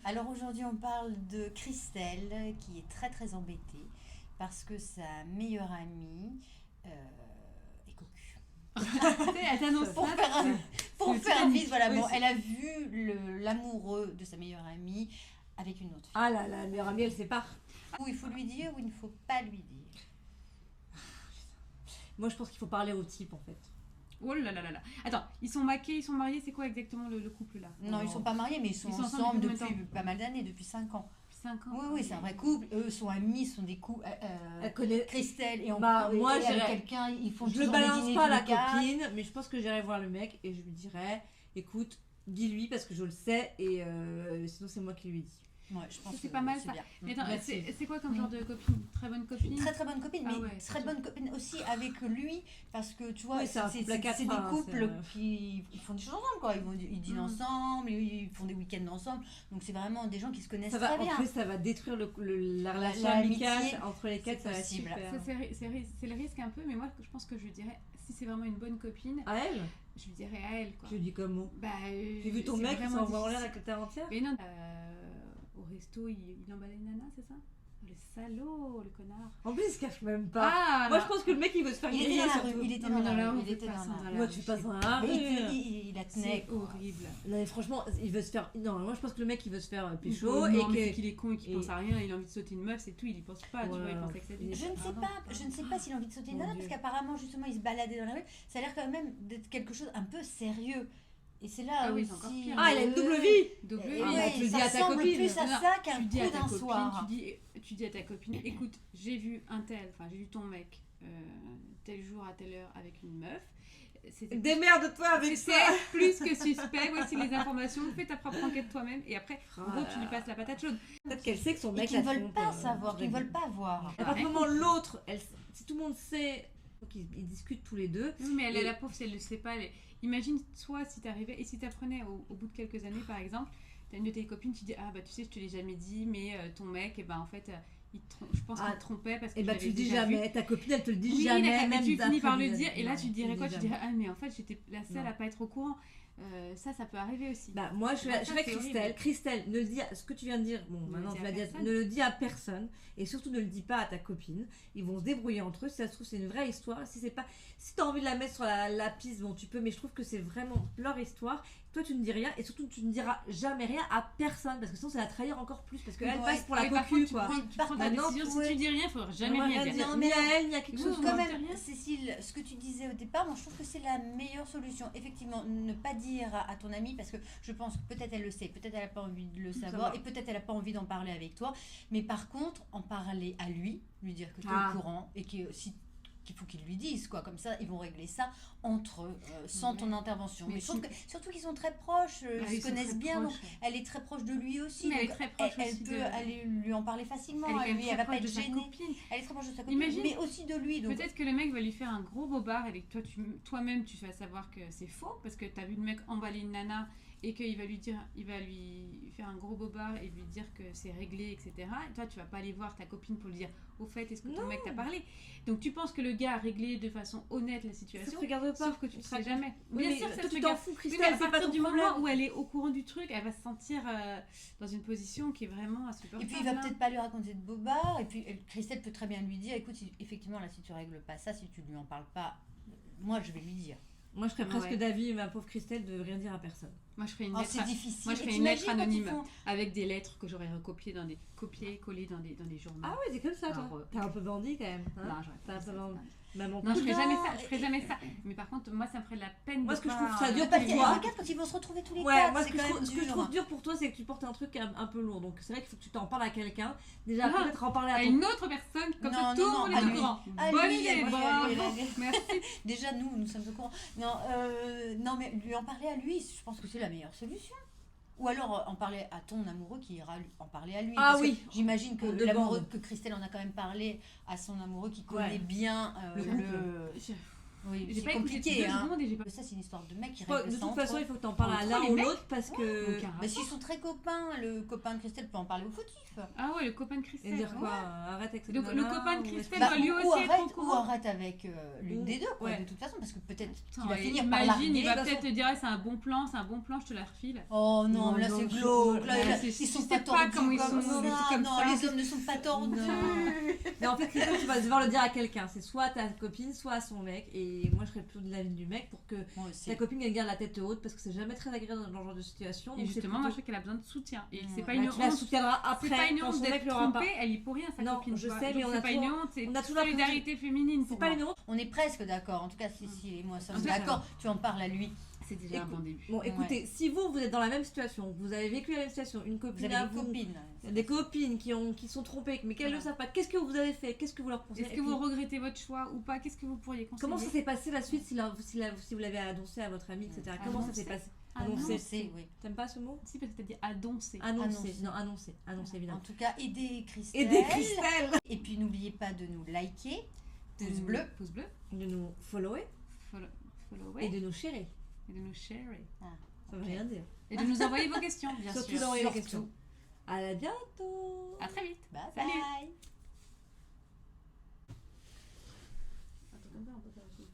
Alors aujourd'hui, on parle de Christelle qui est très très embêtée parce que sa meilleure amie euh, est cocu. Elle t'annonce Pour ça. faire un, pour c'est faire un Titanic. vide, voilà, Oui, bon, c'est- elle a vu l'amoureux de sa meilleure amie avec une autre fille. Ah là là, meilleure amie, elle sépare. Ou il faut lui dire ou il ne faut pas lui dire. Moi, je pense qu'il faut parler au type, en fait. Oh là là là là. Attends, ils sont maqués, ils sont mariés, c'est quoi exactement le couple là? Non, ils ne sont pas mariés, mais ils sont ensemble depuis combien de depuis pas mal d'années, depuis 5 ans. 5 ans. Oui, oui, c'est un vrai couple. Eux sont amis, sont des couples. Elle connaît. Christelle et Bah, moi, et avec j'irais- quelqu'un, ils font Je ne toujours des balance dîners pas tous la les quatre. copine, mais je pense que j'irai voir le mec et je lui dirais écoute, dis-lui parce que je le sais et sinon c'est moi qui lui dis. Ouais, je pense C'est que pas mal, c'est ça. bien. Mais attends, Merci. c'est quoi comme genre de copine? Très bonne copine? Très très bonne copine, Ah mais ouais, très c'est bonne copine aussi avec lui parce que tu vois, Oui, c'est un couple à quatre, c'est des hein, couples c'est- qui ils font des choses ensemble quoi. Ils dînent ensemble, ils font des week-ends ensemble, donc c'est vraiment des gens qui se connaissent Ça va, très en bien. plus, ça va détruire la relation L'amitié, amicale entre les quatre, c'est ça va être possible. super. Ça, c'est le risque un peu, mais moi je pense que je lui dirais, si c'est vraiment une bonne copine, À elle je lui dirais à elle quoi. Tu lui dis comment Bah, J'ai vu ton c'est mec qui vraiment s'envoie en l'air difficile. avec la terre entière. Mais non, au resto, il emballait une nana, c'est ça? Le salaud, le connard. En plus, il se cache même pas. Ah Moi, je pense que le mec, il veut se faire Il était griller dans la surtout. rue, il était Non, mais dans la rue, on il fait était pas dans ça la dans rue. la Moi, tu passes dans la rue. Mais il la tenait. C'est horrible. Non, mais franchement, il veut se faire. Non, moi, je pense que le mec, il veut se faire pécho Oh, et non, mais que. c'est qu'il est con et qu'il et- pense à rien, il a envie de sauter une meuf, c'est tout, il y pense pas, tu vois, il Ouais. pense avec sa vie. Je ne sais pas s'il a envie de sauter une Mon nana, Dieu. parce qu'apparemment, justement, il se baladait dans la rue. Ça a l'air quand même d'être quelque chose un peu sérieux. Et c'est là Ah oui, aussi. c'est encore pire. Ah, il a une double vie Double Et vie. Ah, ouais, bah, tu le ça dis à ta ressemble copine. plus à Non, ça qu'un tu dis à coup ta d'un copine, soir. tu dis à ta copine, écoute, j'ai vu un tel, enfin j'ai vu ton mec tel jour à telle heure avec une meuf. C'était Démerde-toi avec c'était ça. plus que suspect, voici les informations, fais ta propre enquête toi-même et après, en gros, tu lui passes la patate chaude. Peut-être qu'elle sait que son Et mec qu'ils ne la veulent trompe, pas savoir, qu'ils ne règle. veulent pas voir. À partir du moment où l'autre, si tout le monde sait, donc ils discutent tous les deux. Oui, mais elle, Et- la pauvre, si elle le sait pas, imagine, toi, si t'arrivais, et si t'apprenais au bout de quelques années, par exemple, t'as une de tes copines, tu dis, ah bah tu sais, je te l'ai jamais dit, mais ton mec, et ben en fait, je pense qu'il te trompait parce que Et bah je tu le l'avais dis déjà vu. jamais, ta copine elle te le dit Oui, jamais, d'accord, mais même tu finis après par le des dire, années. et là Non, tu dirais quoi? dis Tu jamais. dirais, ah mais en fait, j'étais la seule Non. à pas être au courant. Ça peut arriver aussi. Bah moi je Bah, vais ça, avec c'est Christelle. horrible. Christelle, ne le dis ce que tu viens de dire, bon Ne maintenant le tu dis à vas dire, personne. ne le dis à personne et surtout ne le dis pas à ta copine. Ils vont se débrouiller entre eux, si ça se trouve c'est une vraie histoire. Si c'est pas, si t'as envie de la mettre sur la piste, bon tu peux, mais je trouve que c'est vraiment leur histoire. Toi tu ne dis rien et surtout tu ne diras jamais rien à personne parce que sinon ça va trahir encore plus parce qu'elle Ouais. passe pour la Oui, par cocu contre, quoi. tu prends ta Maintenant, décision, ouais. si tu dis rien, il faudra jamais On va rien dire. Non, ni mais à elle ni à quelque Oui, chose. quand moi, même, je dis rien. Cécile, ce que tu disais au départ, moi je trouve que c'est la meilleure solution. Effectivement, ne pas dire à ton amie, parce que je pense que peut-être elle le sait, peut-être elle n'a pas envie de le savoir, va. et peut-être elle n'a pas envie d'en parler avec toi. Mais par contre, en parler à lui dire que tu es Ah. au courant, et que si qu'il faut qu'ils lui disent quoi, comme ça ils vont régler ça entre eux, sans ton intervention. Mais Mais je trouve si- que, surtout qu'ils sont très proches, Ah, ils ils se sont connaissent très bien, donc proches. elle est très proche de lui aussi. Mais elle est donc très proche elle aussi peut de- aller lui en parler facilement, Elle est quand même lui, très elle va pas proche être de sa gênée. copine. Elle est très proche de sa copine, Imagine- mais aussi de lui. Donc Peut-être que le mec va lui faire un gros bobard et que toi-même tu fais savoir que c'est faux parce que t'as vu le mec emballer une nana et qu'il va lui dire, il va lui faire un gros bobard et lui dire que c'est réglé, etc. Et toi tu vas pas aller voir ta copine pour lui dire, au fait, est-ce que ton Non. mec t'a parlé? Donc tu penses que le gars a réglé de façon honnête la Ça situation, se regarde pas. sauf que tu ne seras jamais. Oui, Bien mais sûr, ça toi, se tu t'en regarde. fous, Oui, Christelle, mais à c'est pas partir ton du problème. moment où elle est au courant du truc, elle va se sentir dans une position qui est vraiment insupportable. et puis il va peut-être pas lui raconter de bobards, et puis Christelle peut très bien lui dire, écoute, effectivement là si tu règles pas ça, si tu lui en parles pas, moi je vais lui dire. Moi, je serais presque Ouais. d'avis, ma pauvre Christelle, de rien dire à personne. Moi, je ferais une Oh, lettre. c'est difficile. Moi, je Et ferais une lettre t'imagines quand ils anonyme font- avec des lettres que j'aurais recopiées collées dans des journaux. Ah ouais, c'est comme ça, toi. Alors, T'es un peu bandit quand même. Hein Non, j'aurais T'as pas un fait peu ça. bandit. Maman. Non, je ferais Non, jamais ça. Je ferais jamais ça. Mais par contre, moi, ça me ferait de la peine. Moi, de ce que je pas- trouve ça dur Parce pour que toi. regarde quand ils vont se retrouver tous les Ouais, quatre, moi c'est ce que, quand même ce que je dur. trouve dur pour toi, c'est que tu portes un truc un peu lourd. Donc c'est vrai qu'il faut que tu t'en parles à quelqu'un. Déjà, Ah, peut-être en parler à À ton. une autre personne, comme Non, ça, non, tout le non, monde à est au lui. courant. À Bonne lui, idée, à lui, bravo. à lui. Merci. Déjà nous sommes au courant. Non, non mais lui en parler à lui, je pense que c'est la meilleure solution. Ou alors en parler à ton amoureux qui ira en parler à lui. Ah Parce que oui. J'imagine que De l'amoureux, bande. que Christelle en a quand même parlé à son amoureux qui connaît Ouais. bien Le le. couple. Oui, J'ai c'est pas écouté compliqué. 2 Hein. secondes et j'ai pas. Ça, c'est une histoire de mec qui Je crois que règle de ça toute entre façon, eux. il faut que t'en parles à Entre l'un les ou mecs l'autre parce que. Aucun Bah, rapport. s'ils sont très copains, le copain de Christelle peut en parler au fautif. Ah ouais, le copain de Et Christelle. dire quoi ouais. arrête avec cette Donc, le nana, copain de ou est-ce Christelle que- doit lui aussi être au ou courant. arrête avec l'une Ou- des deux, quoi, ouais. de toute façon, parce que peut-être qu'il Attends, va finir par imagine, larguer. il va de toute peut-être te dire c'est un bon plan, je te la refile. Oh non, Non, là non, c'est je- glauque. Là, ouais, là, c'est- ils je sont sais pas pas tordus comment ils comme sont, ça. des trucs comme Non, ça. les hommes ne sont pas tordus. Mais en fait, Christelle, tu vas devoir le dire à quelqu'un. C'est soit à ta copine, soit à son mec. Et moi, je serais plutôt de l'avis du mec pour que Moi aussi. ta copine elle garde la tête haute parce que c'est jamais très agréable dans ce genre de situation. Et Donc c'est justement, moi je plutôt- trouve qu'elle a besoin de soutien. Et c'est Ouais. pas Bah, une tu la honte. soutiendras après C'est pas une quand honte son mec d'être l'aura pas. trompée, elle y pour rien, sa Non, copine. je tu vois. sais, Donc mais on c'est a pas toujours- une honte, c'est on a toujours solidarité féminine C'est pour pas moi. une honte. On est presque d'accord. En tout cas, si et moi sommes En tout cas, d'accord, tu en parles à lui. C'est déjà un bon début. Bon, écoutez, si vous êtes dans la même situation, que vous avez vécu la même situation, une Vous copine avez à des vous, copines. des copines qui sont trompées, mais qu'elles ne Voilà. le savent pas, qu'est-ce que vous avez fait? Qu'est-ce que vous leur conseillez? Est-ce que vous regrettez votre choix ou pas? Qu'est-ce que vous pourriez conseiller? Comment ça s'est passé la suite si vous l'avez annoncé à votre ami, etc. Comment ça s'est passé? Annoncer. Annoncé, oui. T'aimes pas ce mot? Si, parce que t'as dit annoncer. Annoncer. Non, annoncer En évidemment. tout cas, aidez Christelle. Aidez Christelle! Et puis n'oubliez pas de nous liker, pouce bleu. Pouce bleu. De nous follower Follower. et de nous sharer. Et de nous share. Ça veut rien dire. Et de nous envoyer vos questions, bien Surtout sûr. d'envoyer les Surtout. questions. À bientôt! À très vite. Bye Salut. bye. Attends, comme ça, on peut faire aussi.